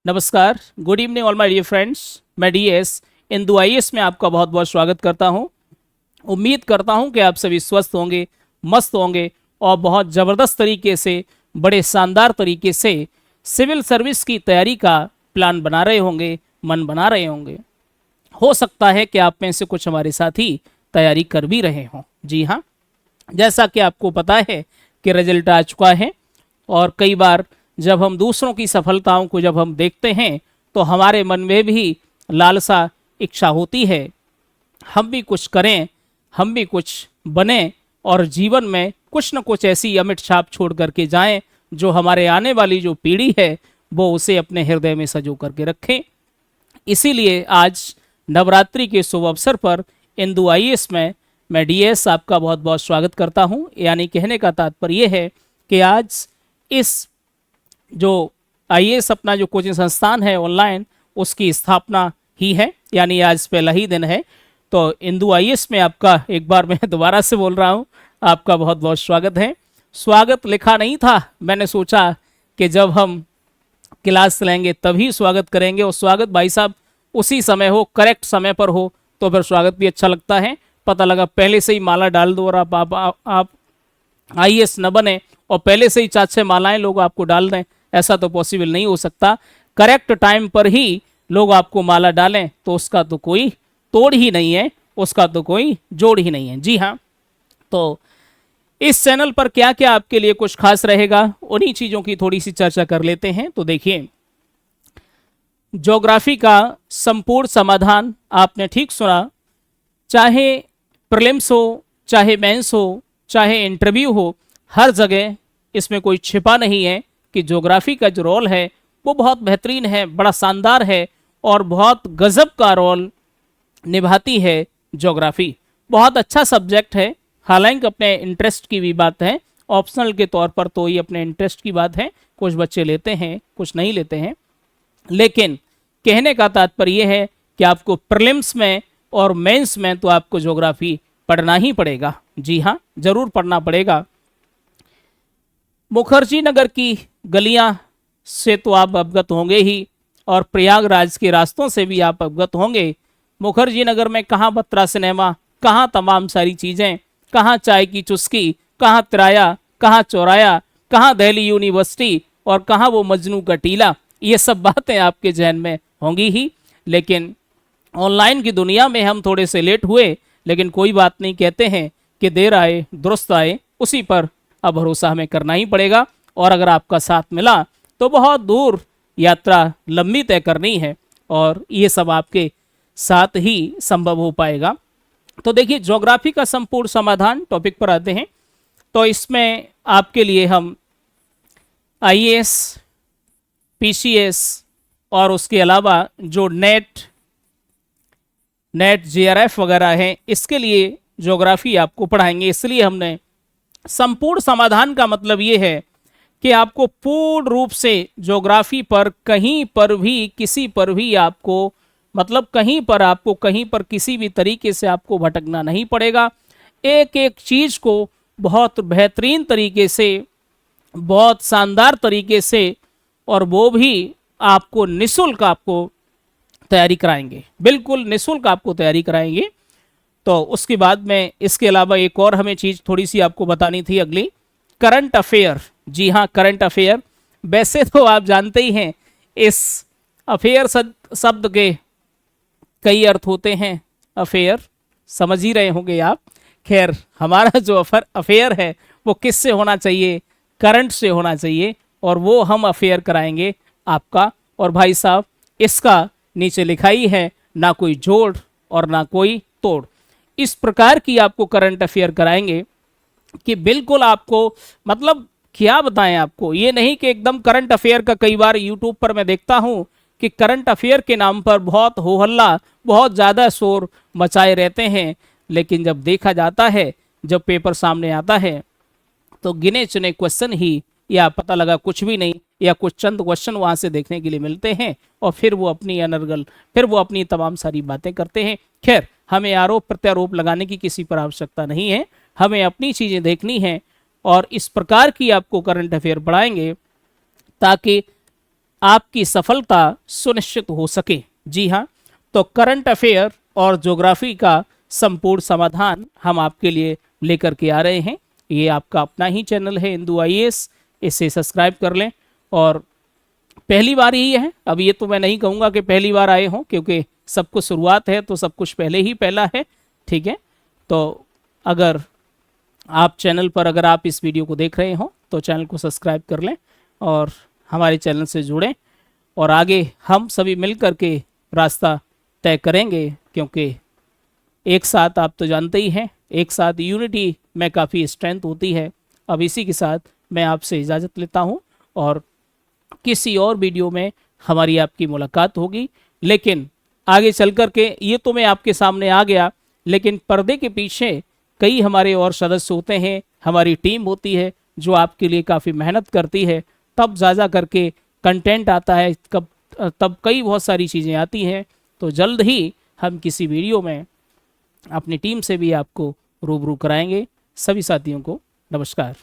नमस्कार, good evening all my dear friends. मैं DS Indu IAS में आपका बहुत बहुत स्वागत करता हूं। उम्मीद करता हूं कि आप सभी स्वस्थ होंगे, मस्त होंगे और बहुत ज़बरदस्त तरीके से, बड़े शानदार तरीके से सिविल सर्विस की तैयारी का प्लान बना रहे होंगे, मन बना रहे होंगे। हो सकता है कि आप में से कुछ हमारे साथी तैयारी कर भी रहे हों। जी हाँ, जैसा कि आपको पता है कि रिजल्ट आ चुका है और कई बार जब हम दूसरों की सफलताओं को जब हम देखते हैं तो हमारे मन में भी लालसा, इच्छा होती है हम भी कुछ करें, हम भी कुछ बने और जीवन में कुछ न कुछ ऐसी अमिट छाप छोड़ करके जाएं जो हमारे आने वाली जो पीढ़ी है वो उसे अपने हृदय में सजो करके रखें। इसीलिए आज नवरात्रि के शुभ अवसर पर इंदु आईएएस में मैं डीएस आपका बहुत बहुत स्वागत करता हूं। यानी कहने का तात्पर्य यह है कि आज इस जो आईएएस अपना जो कोचिंग संस्थान है ऑनलाइन, उसकी स्थापना ही है, यानी आज पहला ही दिन है। तो इंदु आईएएस में आपका एक बार मैं दोबारा से बोल रहा हूँ, आपका बहुत बहुत स्वागत है। स्वागत लिखा नहीं था, मैंने सोचा कि जब हम क्लास लेंगे तभी स्वागत करेंगे और स्वागत भाई साहब उसी समय हो, करेक्ट समय पर हो तो फिर स्वागत भी अच्छा लगता है। पता लगा पहले से ही माला डाल दो और आप आईएएस न बने और पहले से ही 4-6 मालाएं लोग आपको डाल दें, ऐसा तो पॉसिबल नहीं हो सकता। करेक्ट टाइम पर ही लोग आपको माला डालें तो उसका तो कोई तोड़ ही नहीं है, उसका तो कोई जोड़ ही नहीं है। जी हाँ, तो इस चैनल पर क्या क्या आपके लिए कुछ खास रहेगा, उन्हीं चीज़ों की थोड़ी सी चर्चा कर लेते हैं। तो देखिए, ज्योग्राफी का संपूर्ण समाधान, आपने ठीक सुना, चाहे प्रीलिम्स हो, चाहे मेंस हो, चाहे इंटरव्यू हो, हर जगह इसमें कोई छिपा नहीं है कि ज्योग्राफी का जो रोल है वो बहुत बेहतरीन है, बड़ा शानदार है और बहुत गजब का रोल निभाती है ज्योग्राफी। बहुत अच्छा सब्जेक्ट है, हालांकि अपने इंटरेस्ट की भी बात है, ऑप्शनल के तौर पर तो ये अपने इंटरेस्ट की बात है, कुछ बच्चे लेते हैं कुछ नहीं लेते हैं। लेकिन कहने का तात्पर्य यह है कि आपको प्रीलिम्स में और मेंस में तो आपको ज्योग्राफी पढ़ना ही पड़ेगा। जी हाँ, जरूर पढ़ना पड़ेगा। मुखर्जी नगर की गलियां से तो आप अवगत होंगे ही और प्रयागराज के रास्तों से भी आप अवगत होंगे। मुखर्जी नगर में कहाँ बत्रा सिनेमा, कहाँ तमाम सारी चीज़ें, कहाँ चाय की चुस्की, कहाँ तिराया, कहाँ चौराया, कहाँ दिल्ली यूनिवर्सिटी और कहाँ वो मजनू का टीला। ये सब बातें आपके जहन में होंगी ही। लेकिन ऑनलाइन की दुनिया में हम थोड़े से लेट हुए, लेकिन कोई बात नहीं, कहते हैं कि देर आए दुरुस्त आए, उसी पर अब भरोसा हमें करना ही पड़ेगा। और अगर आपका साथ मिला तो बहुत दूर यात्रा लंबी तय करनी है और ये सब आपके साथ ही संभव हो पाएगा। तो देखिए, ज्योग्राफी का संपूर्ण समाधान टॉपिक पर आते हैं। तो इसमें आपके लिए हम आईएएस, पीसीएस और उसके अलावा जो नेट जेआरएफ वगैरह हैं, इसके लिए ज्योग्राफी आपको पढ़ाएंगे। इसलिए हमने संपूर्ण समाधान का मतलब ये है कि आपको पूर्ण रूप से ज्योग्राफी पर कहीं पर भी, किसी पर भी आपको, मतलब कहीं पर किसी भी तरीके से आपको भटकना नहीं पड़ेगा। एक एक चीज़ को बहुत बेहतरीन तरीके से, बहुत शानदार तरीके से, और वो भी आपको निःशुल्क आपको तैयारी कराएंगे, बिल्कुल निःशुल्क आपको तैयारी कराएंगे। तो उसके बाद में इसके अलावा एक और हमें चीज़ थोड़ी सी आपको बतानी थी, अगली करंट अफेयर। जी हाँ, करंट अफेयर। वैसे तो आप जानते ही हैं इस अफेयर शब्द के कई अर्थ होते हैं, अफेयर समझ ही रहे होंगे आप। खैर, हमारा जो अफेयर है वो किससे होना चाहिए? करंट से होना चाहिए, और वो हम अफेयर कराएंगे आपका। और भाई साहब, इसका नीचे लिखा ही है, ना कोई जोड़ और ना कोई तोड़। इस प्रकार की आपको करंट अफेयर कराएंगे कि बिल्कुल आपको, मतलब क्या बताएं आपको, ये नहीं कि एकदम करंट अफेयर का, कई बार यूट्यूब पर मैं देखता हूं कि करंट अफेयर के नाम पर बहुत हो हल्ला, बहुत ज़्यादा शोर मचाए रहते हैं, लेकिन जब देखा जाता है, जब पेपर सामने आता है तो गिने चुने क्वेश्चन ही, या पता लगा कुछ भी नहीं, या कुछ चंद क्वेश्चन वहाँ से देखने के लिए मिलते हैं और फिर वो अपनी अनर्गल, फिर वो अपनी तमाम सारी बातें करते हैं। खैर, हमें आरोप प्रत्यारोप लगाने की किसी पर आवश्यकता नहीं है, हमें अपनी चीज़ें देखनी हैं और इस प्रकार की आपको करंट अफेयर पढ़ाएंगे ताकि आपकी सफलता सुनिश्चित हो सके। जी हाँ, तो करंट अफेयर और ज्योग्राफी का संपूर्ण समाधान हम आपके लिए लेकर के आ रहे हैं। ये आपका अपना ही चैनल है इंदु आईएएस, इसे सब्सक्राइब कर लें। और पहली बार ही है, अब ये तो मैं नहीं कहूँगा कि पहली बार आए हों, क्योंकि सब कुछ शुरुआत है तो सब कुछ पहले ही पहला है। ठीक है, तो अगर आप चैनल पर अगर आप इस वीडियो को देख रहे हो तो चैनल को सब्सक्राइब कर लें और हमारे चैनल से जुड़ें, और आगे हम सभी मिल कर के रास्ता तय करेंगे, क्योंकि एक साथ आप तो जानते ही हैं, एक साथ यूनिटी में काफ़ी स्ट्रेंथ होती है। अब इसी के साथ मैं आपसे इजाज़त लेता हूं, और किसी और वीडियो में हमारी आपकी मुलाकात होगी। लेकिन आगे चल कर के ये तो मैं आपके सामने आ गया, लेकिन पर्दे के पीछे कई हमारे और सदस्य होते हैं, हमारी टीम होती है जो आपके लिए काफ़ी मेहनत करती है, तब ज़्यादा करके कंटेंट आता है, तब कई बहुत सारी चीज़ें आती हैं। तो जल्द ही हम किसी वीडियो में अपनी टीम से भी आपको रूबरू कराएंगे। सभी साथियों को नमस्कार।